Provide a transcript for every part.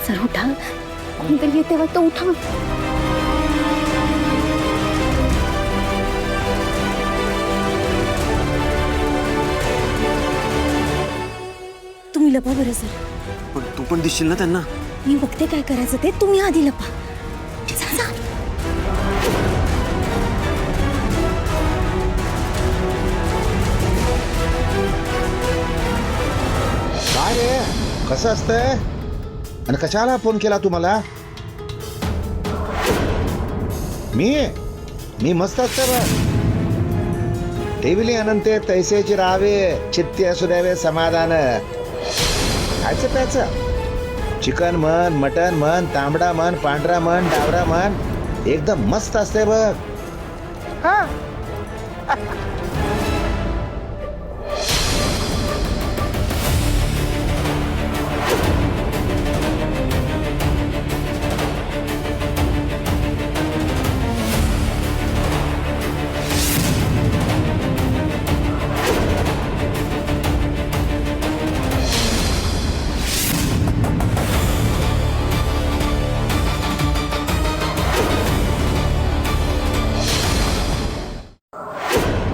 Sir उठा, कोणतरी येते वाटतं, उठा. तुम्ही लपा बरं सर. पण तू पण दिसशील ना त्यांना. मी बघते काय करायचं ते, तुम्ही आधी लपा. जा, जा. काय रे, कसं असतंय आणि कशाला फोन केला तुम्हाला? मी मस्त असतं बघ. ठेवली अनंत तैसेची राहावे, चित्ते असू द्यावे समाधान. खायचं प्यायचं, चिकन म्हण, मटन म्हण, तांबडा म्हण, पांढरा म्हण, डावरा म्हण, एकदम मस्त असते बघ. हा.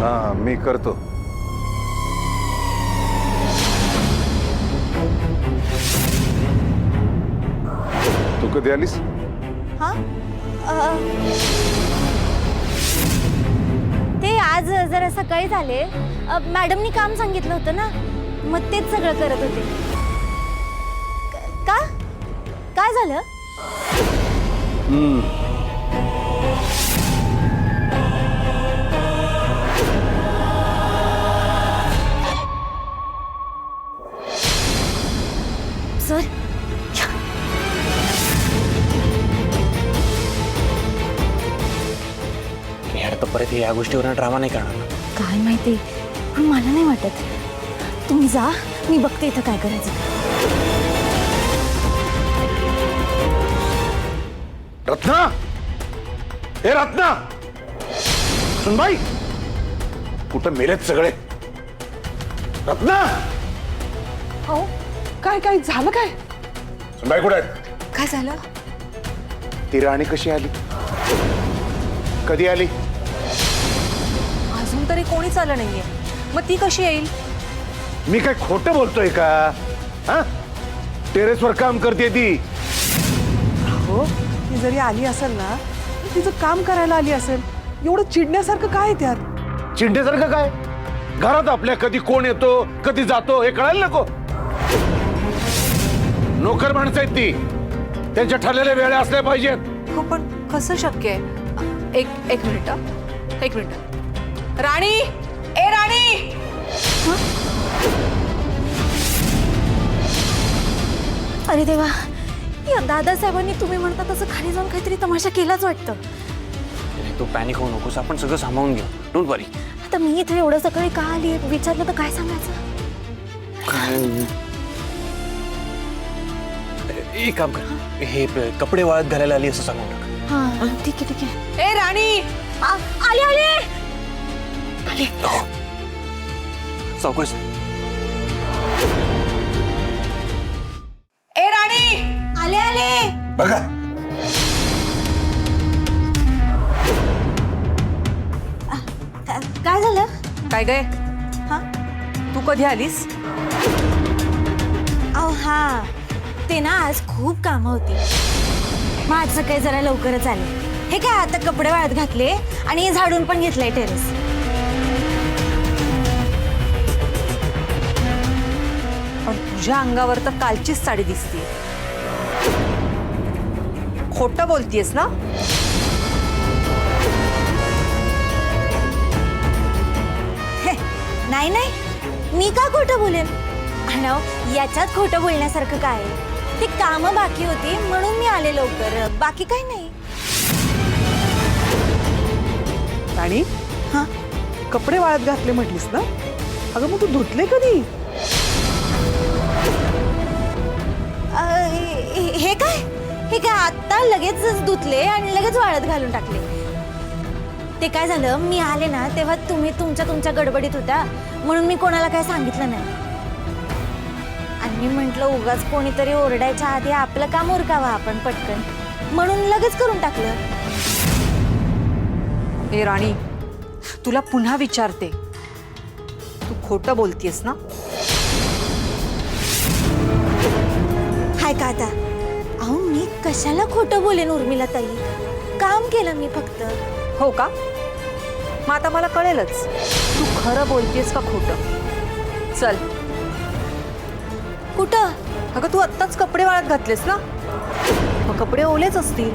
हाँ मी करतो. तू कधी आलीस? हा ते आज जरा सकाळी झाले. मॅडमनी काम सांगितलं होतं ना, मग तेच सगळं करत होते. का काय झालं? सर तर परत या गोष्टीवर ड्रामा नाही करणार ना. काय माहिती, पण मला नाही वाटत. तुम्ही जा, मी बघते इथं काय करायचं. रत्ना, ए रत्ना, सुनबाई, कुठं मेलेत सगळे? रत्ना, हो काय काय झालं? काय सुनबाई कुठे आहेत? काय झालं? ती राणी कशी आली? कधी आली? अजून तरी कोणीच आलं नाहीये, मग ती कशी येईल? मी काय खोटं बोलतोय का? हा, टेरेसवर काम करते ती. हो, ती जरी आली असेल ना, तिचं काम करायला आली असेल. एवढं चिडण्यासारखं काय आहे त्यात? चिंतेसारखं काय? घरात आपल्या कधी कोण येतो, कधी जातो हे कळायला नको? नोकर माणसं आहेत ती, त्यांच्या ठरलेल्या वेळा असल्या पाहिजेत. हो पण कसं शक्य आहे? एक मिनिट. राणी, ए राणी. अरे देवा, या दादासाहेबांनी तुम्ही म्हणता तसं खाली जाऊन काहीतरी तमाशा केलाच वाटतं. तू पॅनिक होऊ नकोस, आपण सगळं सामावून घेऊ. डोंट वरी. आता मी इथे एवढं सकाळी का आली विचारलं तर काय सांगायचं? एक काम कर, हे कपडे वाळत घालायला आली असं सांगून टाक. हा ठीक आहे. ए राणी, आले. सावकाश. ए राणी, आले. बघा, काय झालं? काय गे? हा तू कधी आलीस? हा, ते ना आज खूप कामं होती, मग आज सकाळी जरा लवकरच आले. हे काय, आता कपडे वाळत घातले आणि झाडून पण घेतलंय टेरेस. पण तुझ्या अंगावर तर कालचीच साडी दिसते. खोटं बोलतीयस ना? नाही, मी का खोटं बोलेन? आणि याच्यात खोटं बोलण्यासारखं काय? ते कामं बाकी होती म्हणून मी आले लवकर, बाकी काही नाही. राणी, हा, कपडे वाळत घातले म्हटलीस ना? अगं मग तू धुतले कधी? हे काय आता लगेच धुतले आणि लगेच वाळत घालून टाकले. ते काय झालं, मी आले ना तेव्हा तुम्ही तुमच्या गडबडीत होत्या म्हणून मी कोणाला काय सांगितलं नाही. आणि मी म्हंटल उगाच कोणीतरी ओरडायच्या आधी आपलं काम उरकावं आपण पटकन, म्हणून लगेच करून टाकलं. ए राणी, तुला पुन्हा विचारते, तू खोटं बोलतीयस ना? हाय का आता? अहो मी कशाला खोटं बोलेन उर्मिला ताई, काम केलं मी फक्त. हो का? मग आता मला कळेलच तू खरं बोलतेस का खोटं. चल. कुठं? अगं तू आत्ताच कपडे वाळत घातलेस ना, मग कपडे ओलेच असतील.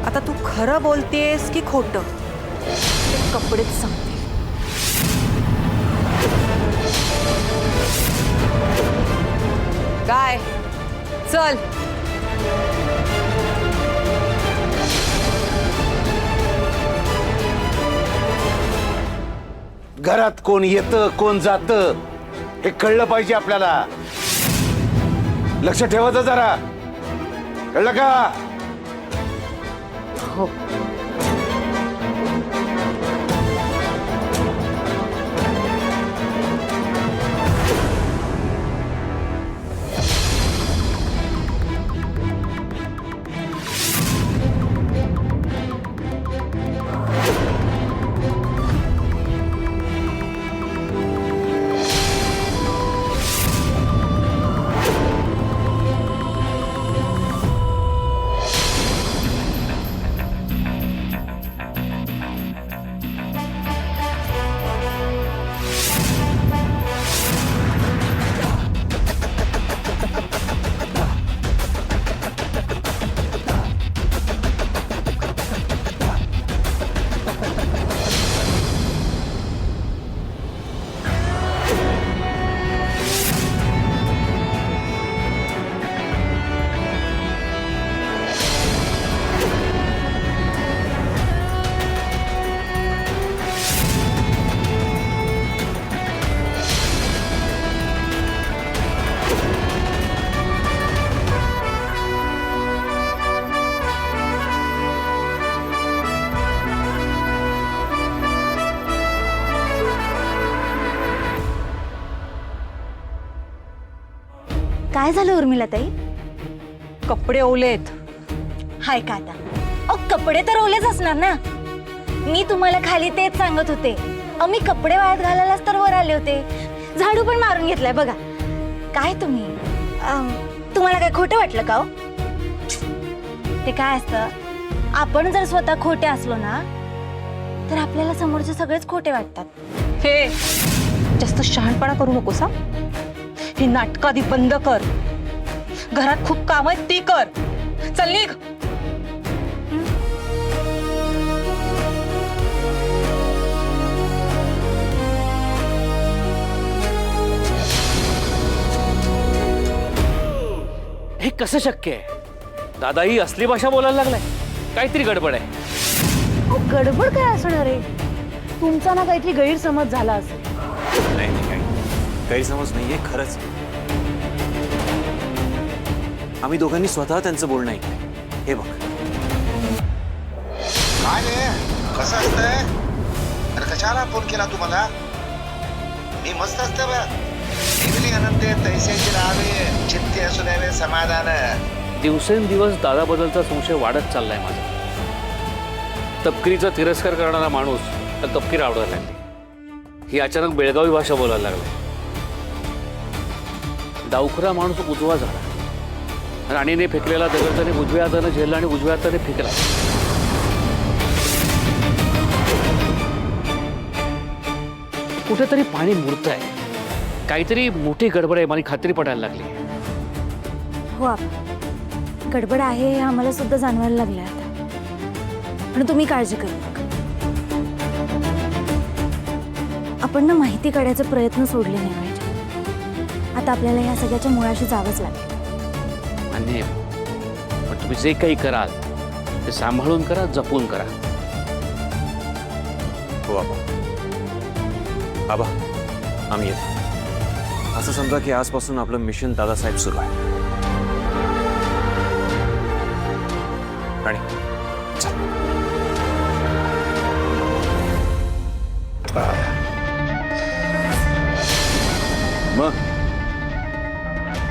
आता तू खरं बोलतेस की खोटं ते कपडेच सांगते. काय? चल. घरात कोण येतं कोण जातं हे कळलं पाहिजे आपल्याला. लक्ष ठेवायचं जरा, कळलं का? हो. काय झालं उर्मिला ताई? कपडे ओलेत. हाय का आता? अहो कपडे तर ओलेच असणार ना. मी तुम्हाला खाली तेच सांगत होते. अहो मी कपडे वाळत घालायलाच तर वर आले होते. झाडू पण मारून घेतलाय बघा. काय तुम्ही तुम्हाला काय खोटं वाटलं का हो? ते काय असतं, आपण जर स्वतः खोटे असलो ना तर आपल्याला समोरचे सगळेच खोटे वाटतात. हे जास्त शहाणपणा करू नकोस हा. ही नाटकं आधी बंद कर. घरात खूप काम आहेत ती कर. चल निघ. हे कसं शक्य आहे? दादा ही असली भाषा बोलायला लागलाय, काहीतरी गडबड आहे. अहो गडबड काय असणार आहे? तुमचा ना काहीतरी गैरसमज झाला असेल. नाही नाही, काही गैरसमज नाहीये, खरंच. आम्ही दोघांनी स्वतः त्यांचं बोलणं ऐकलंय. हे बघ. काय रे, कसं असतंय? अरे कशाला फोन केला तू मला? मी मस्त असते बा. नेहमी अनंते तैसेची राहावे, चित्ते असू द्यावे समाधान. दिवसेंदिवस दादाबद्दलचा संशय वाढत चाललाय माझा. तपकिरीचा तिरस्कार करणारा माणूस तर तपकीर आवडत नाही. ही अचानक बेळगावी भाषा बोलायला लागली. डावखरा माणूस उजवा झाला. राणीने फेकलेला दगड त्याने उजव्या हाताने झेलला आणि उजव्या हाताने फेकला. कुठेतरी पाणी मुरत आहे. काहीतरी मोठी गडबड आहे, मला खात्री पडायला लागली. हो आपण गडबड आहे हे आम्हाला सुद्धा जाणवायला लागलं आता. पण तुम्ही काळजी करू नका. आपण ना माहिती काढायचा प्रयत्न सोडले नाही पाहिजे. आता आपल्याला या सगळ्याच्या मुळाशी जावंच लागेल. मान्य आहे, पण तुम्ही जे काही कराल ते सांभाळून करा, जपून करा. हो बाबा. बाबा आम्ही येतो. असं समजा की आजपासून आपलं मिशन दादासाहेब सुरू आहे. राणी चल. मग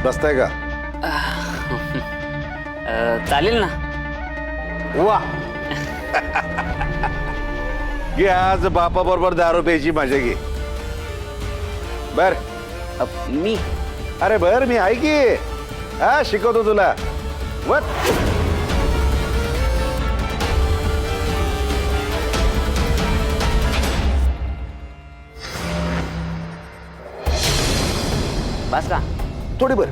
बसताय का? चालेल ना. वा घे आज बापा बरोबर दारू प्यायची मजा घे. बर मी अरे बर मी आहे की. हा शिकवतो तुला. वत बस का? थोडी बर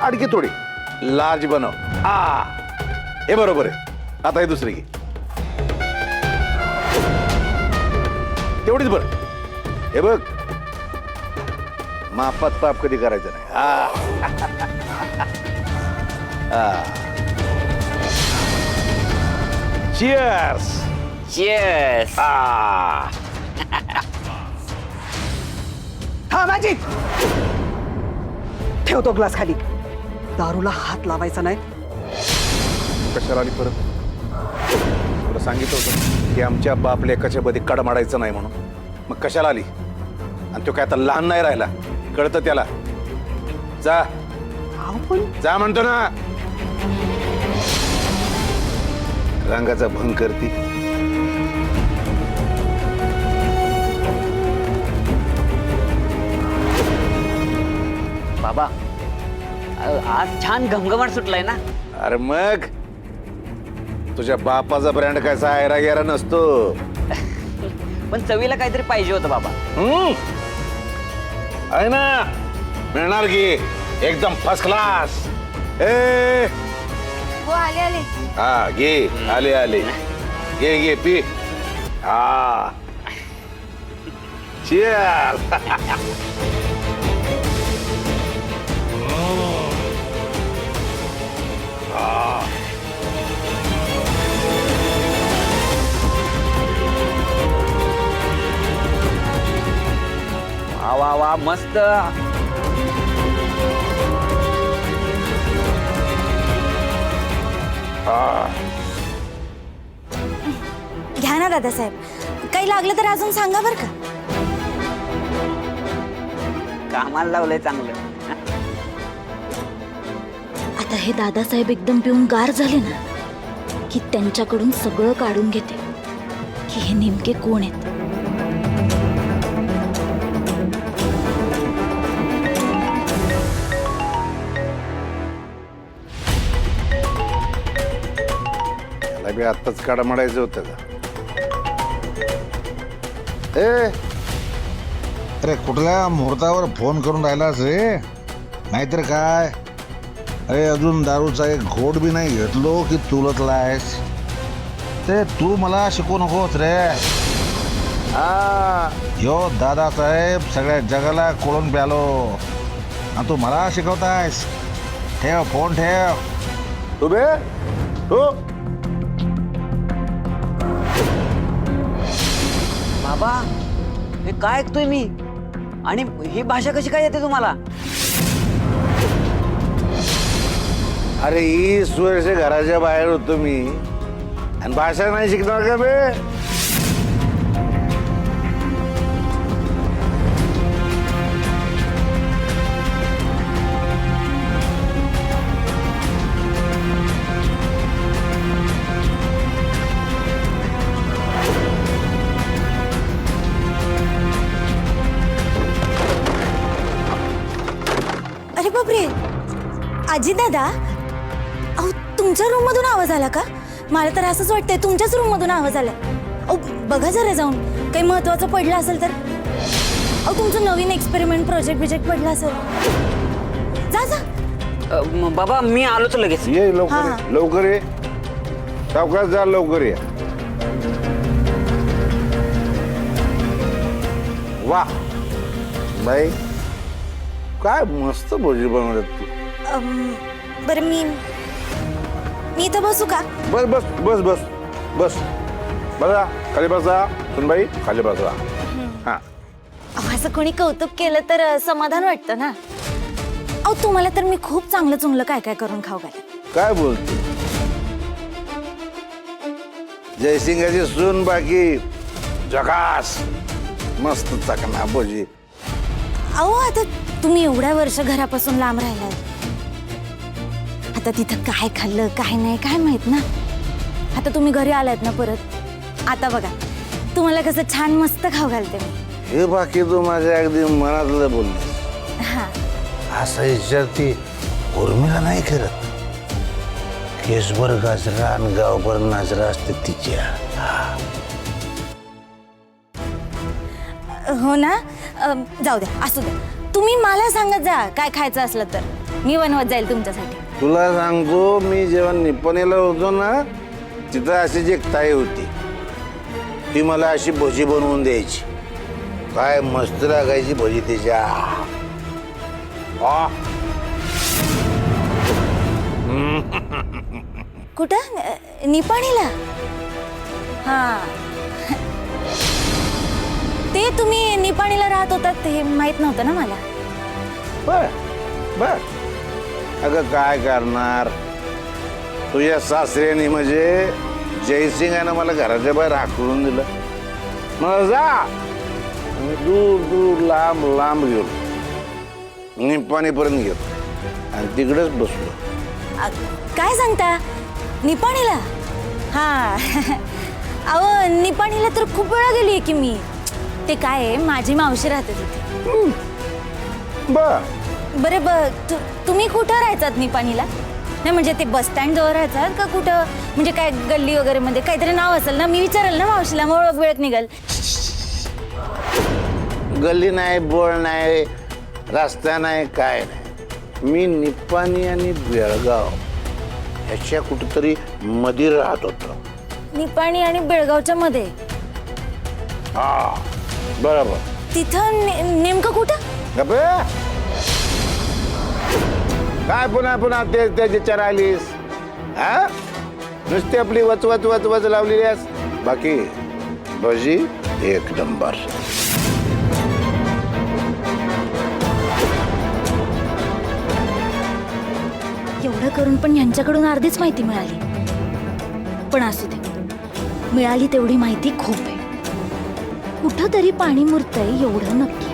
आणखी थोडी लार्ज बनव. हे बरोबर आहे. आता हे दुसरी घे. तेवढीच बर. हे बघ मापात पाप कधी करायचं नाही. चिअर्स. Cheers. हा मॅजिक ठेवतो ग्लास खाली. दारूला हात लावायचा नाही. कशाला आली परत? तुला सांगितलं होतं की आमच्या बाप लेकाच्या मध्ये कडमाडायचं नाही म्हणून. मग कशाला आली? आणि तो काय आता लहान नाही राहिला, कळतं त्याला. जा अहो पण जा म्हणतो ना. रंगाचा भंग करती. बाबा आज छान घमघमाट सुटलाय ना. अरे मग तुझ्या बापाचा ब्रँड कसा आयरा गेरा नसतो. पण चवीला काहीतरी पाहिजे होतं बाबा. आहे ना, मिळणार की एकदम फर्स्ट क्लास. ए हो आले आले. हा घे. आले आले. घे घे पी. हा Cheers. वा वा वा मस्त. घ्या ना दादासाहेब. काही लागलं तर अजून सांगा बरं का. कामाला लावलंय चांगलं. आता हे दादासाहेब एकदम पिऊन गार झाले ना की त्यांच्याकडून सगळं काढून घेते की हे नेमके कोण आहेत. त्याला बी आत्ताच काढा मारायचं होतं का? ए अरे कुठल्या मुहूर्तावर फोन करून राहिलास रे? नाहीतर काय. अरे अजून दारूचा एक घोट बी नाही घेतलो की तुलतलायस. ते तू मला शिकवू नकोस रे. ह्यो दादासाहेब सगळ्या जगाला कोळून प्यालो आणि तू मला शिकवतायस. ठेव फोन ठेव. तू बे तू बाबा हे काय ऐकतोय मी? आणि ही भाषा कशी काय येते तुम्हाला? अरे 20 वर्ष घराच्या बाहेर होतो मी आणि भाषा नाही शिकणार का बे? अरे बापरे. आजी दादा, अहो तुमच्या रूम मधून आवाज आला का? मला तर असंच वाटतंय तुमच्याच रूम मधून आवाज आला. अहो बघा जरा जाऊन काही महत्वाचं पडलं असेल तर. अहो तुमचं नवीन एक्सपेरिमेंट प्रोजेक्ट पडला असेल. जा जा. बाबा मी आलोच लगेच. ये लवकर हा. ये. लवकर ये. सावकाश जा. लवकर ये. वा बाई काय मस्त भोजी बनवतात तू. बरं मी इथं बसू का? बस बस बस बस बस बसा. खाली बसा. सुनबाई खाली बसा. हा अहो, असं कोणी कौतुक केलं तर समाधान वाटतं ना. अहो तुम्हाला तर मी खूप चांगलं चुंगलं काय काय करून खाऊ घाले. काय बोलते? जयसिंगाची सून बाकी जगास मस्त चकना भोजी. अहो आता तुम्ही एवढ्या वर्ष घरापासून लांब राहिलात, आता तिथं काय खाल्लं काय नाही काय माहित ना. आता तुम्ही घरी आलात ना परत, आता बघा तुम्हाला कसं छान मस्त खाऊ घालते मी. हे बाकी तू माझ्या अगदी मनातलं बोलली. हा असा विचार ती उर्मिला नाही करत. केसभर गाजरा आणि गावभर नाजरा असते तिच्या. हो ना. जाऊ द्या असू द्या, तुम्ही मला सांगत जा काय खायचं असलं तर मी बनवत जाईल तुमच्यासाठी. तुला सांगतो, मी जेव्हा निपणीला होतो ना, तिथं अशीच एक ताई होती. ती मला अशी भजी बनवून द्यायची. काय मस्त लागायची भजी तिच्या. कुठं निपाणीला? हा ते तुम्ही निपाणीला राहत होतात हे माहित नव्हतं ना मला. बर बर. अगं काय करणार, तुझ्या सासऱ्याने म्हणजे जयसिंगानं मला घराच्या बाहेर हाकलून दिलं. मला जा. मी दूर दूर लांब लांब गेलो, निपाणीपर्यंत गेलो आणि तिकडेच बसलो. काय सांगता, निपाणीला? हा अहो निपाणीला तर खूप वेळा गेली की मी. ते काय आहे, माझी मावशी राहते तिथे. बर बरं तुम्ही कुठं राहायचात निपाणीला? नाही म्हणजे ते बस स्टँड जवळ राहायचात का कुठं, म्हणजे काय गल्ली वगैरे मध्ये काहीतरी नाव असेल ना, मी विचारेल ना मावशीला, मग वेळेत निघाल. गल्ली नाही, बोळ नाही, रस्ता नाही, काय नाही. मी निपाणी आणि बेळगाव ह्याच्या कुठेतरी मध्ये राहत होतो. निपाणी आणि बेळगावच्या मध्ये? हा बरोबर. तिथं नेमकं कुठं? गप्पे. काय पुन्हा पुन्हा तेच त्याची चरालीस? हा नुसती आपली वचवच वचवच लावलेली आहेस. बाकी भजी एक नंबर. एवढं करून पण यांच्याकडून अर्धीच माहिती मिळाली. पण असू दे, मिळाली तेवढी माहिती खूप आहे. कुठं तरी पाणी मुरतंय एवढं नक्की.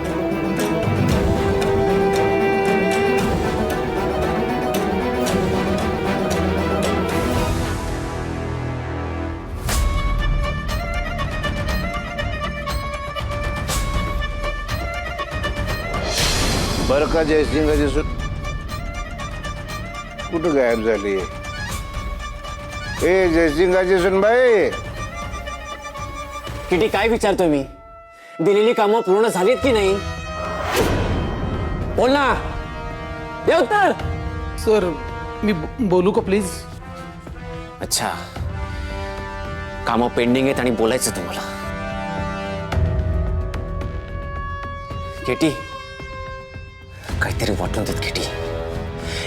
बरं का जयसिंगाची सूट कुठं गायब झाली? ए जयसिंगाची सुनबाई. किती काय विचारतोय मी? दिलेली कामं पूर्ण झालीत की नाही? बोल ना, दे उत्तर. सर मी बोलू का प्लीज? अच्छा, कामं पेंडिंग आहेत आणि बोलायचं तुम्हाला. केटी, काहीतरी वाटून देत केटी.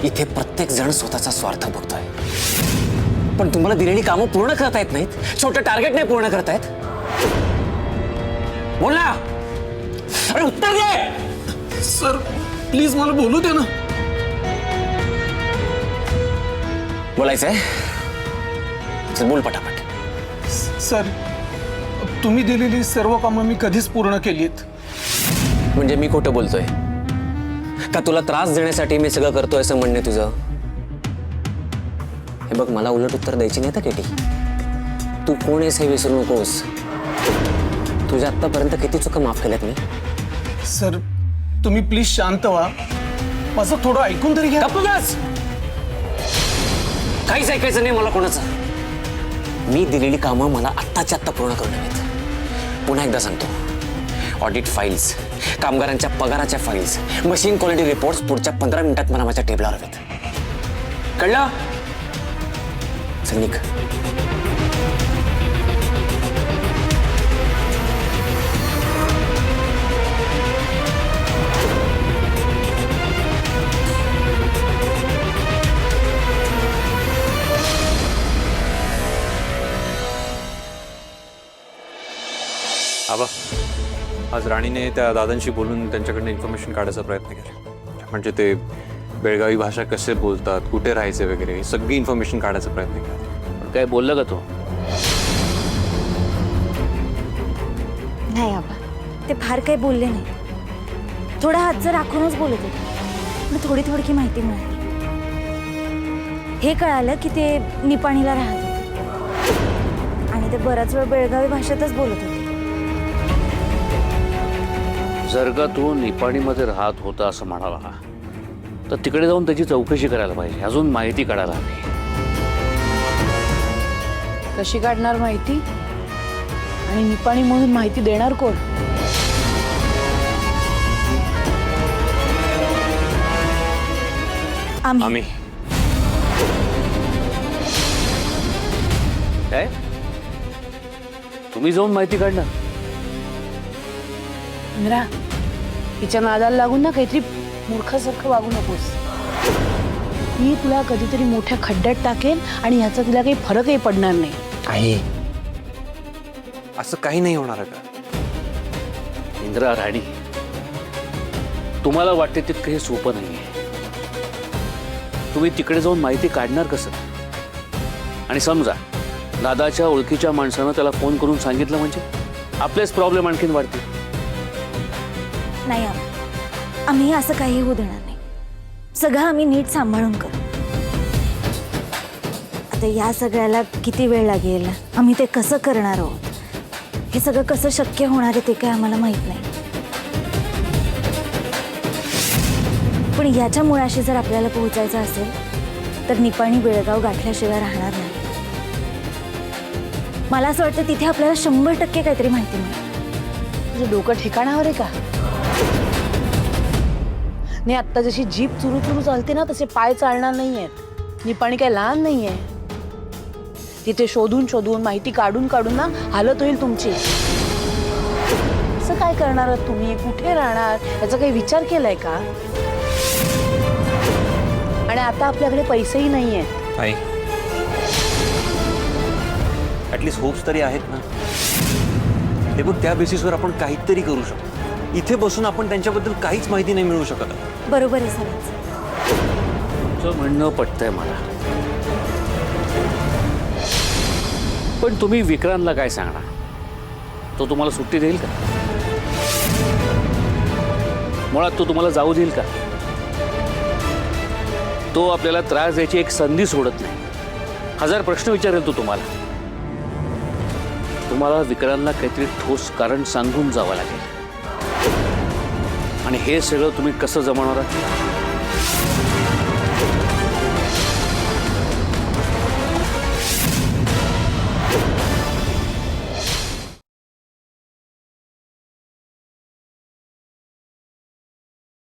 इथे प्रत्येक जण स्वतःचा स्वार्थ बघतोय, पण तुम्हाला दिलेली कामं पूर्ण करता येत नाहीत. छोटं टार्गेट नाही पूर्ण करतायत. बोल ना, अरे उत्तर दे. सर प्लीज मला बोलू दे ना. बोलायचंय? चल बोल पटापट. सर तुम्ही दिलेली सर्व कामं मी कधीच पूर्ण केलीत. म्हणजे मी खोटं बोलतोय का? तुला त्रास देण्यासाठी मी सगळं करतोय असं म्हणणे तुझं? हे बघ, मला उलट उत्तर द्यायची नाही तर केटी. तू कोण आहेस हे विसरू नकोस. तुझ्या आत्तापर्यंत किती चुका माफ केल्यात मी. सर तुम्ही प्लीज शांत व्हा, माझं थोडं ऐकून तरी घ्या. गप्पच. काहीच ऐकायचं नाही मला कोणाचं. मी दिलेली कामं मला आत्ताच्या आत्ता पूर्ण करून हवीत. पुन्हा एकदा सांगतो, ऑडिट फाईल्स, कामगारांच्या पगाराच्या फाईल्स, मशीन क्वालिटी रिपोर्ट्स पुढच्या 15 मिनिटात मला माझ्या टेबलावर हवेत. कळलं? चल निघ. आबा, आज राणीने त्या दादांशी बोलून त्यांच्याकडनं इन्फॉर्मेशन काढायचा प्रयत्न केला. म्हणजे ते बेळगावी भाषा कसे बोलतात, कुठे राहायचे वगैरे, ही सगळी इन्फॉर्मेशन काढायचा प्रयत्न केला. काय बोललं का तो? नाही आबा, ते फार काही बोलले नाही. थोडा हातचं राखूनच बोलत होते, पण थोडी थोडकी माहिती मिळाली. हे कळालं की ते निपाणीला राहत होते आणि ते बराच वेळ बेळगावी भाषेतच बोलत होते. जर का तो निपाणीमध्ये राहत होता असं म्हणाला तर तिकडे जाऊन त्याची चौकशी करायला पाहिजे, अजून माहिती काढायला हवी. कशी काढणार माहिती आणि निपाणी म्हणून माहिती देणार कोण? आम्ही काय तुम्ही जाऊन माहिती काढणार? इंद्रा, तिच्या नादाला लागून ना काहीतरी मूर्खासारखं वागू नकोस. ती तुला कधीतरी मोठ्या खड्ड्यात टाकेल आणि ह्याचा तिला काही फरकही पडणार नाही. आहे असं काही नाही होणार आहे का? इंदिरा राणी, तुम्हाला वाटते तितकं हे सोपं नाहीये. तुम्ही तिकडे जाऊन माहिती काढणार कसं? आणि समजा दादाच्या ओळखीच्या माणसानं त्याला फोन करून सांगितलं म्हणजे आपलेच प्रॉब्लेम आणखीन वाढतील. नाही आम्ही असं काही होऊ देणार नाही. सगळं आम्ही नीट सांभाळून करू. आता या सगळ्याला किती वेळ लागेल, आम्ही ते कसं करणार आहोत, हे सगळं कसं शक्य होणार आहे ते काय आम्हाला माहित नाही. पण याच्या मुळाशी जर आपल्याला पोहोचायचं असेल तर निपाणी बेळगाव गाठल्याशिवाय राहणार नाही. मला असं वाटतं तिथे आपल्याला 100% काहीतरी माहिती मिळेल. तुझं डोकं ठिकाणावर आहे का? नाही, आत्ता जशी जीप चुरू चुरू चालते ना तसे पाय चालणार नाहीयेत. निपाणी काय लहान नाहीये. तिथे शोधून शोधून माहिती काढून काढून ना हालत होईल तुमची. असं काय करणार आहात तुम्ही? कुठे राहणार याचा काही विचार केलाय का? आणि आता आपल्याकडे पैसेही नाहीयेत. आई ऍटलीस्ट होप्स तरी आहेत ना. हे बघ, त्या बेसिसवर आपण काहीतरी करू शकतो. इथे बसून आपण त्यांच्याबद्दल काहीच माहिती नाही मिळवू शकत. बरोबर आहे सरांचं. तुमचं म्हणणं पटतंय मला, पण तुम्ही विक्रांतला काय सांगणार? तो तुम्हाला सुट्टी देईल का? मुळात तो तुम्हाला जाऊ देईल का? तो आपल्याला त्रास द्यायची एक संधी सोडत नाही. 1000 प्रश्न विचारेल तो तुम्हाला. तुम्हाला विक्रांतला काहीतरी ठोस कारण सांगून जावं लागेल. आणि हे सगळं तुम्ही कसं जमवणार आहात?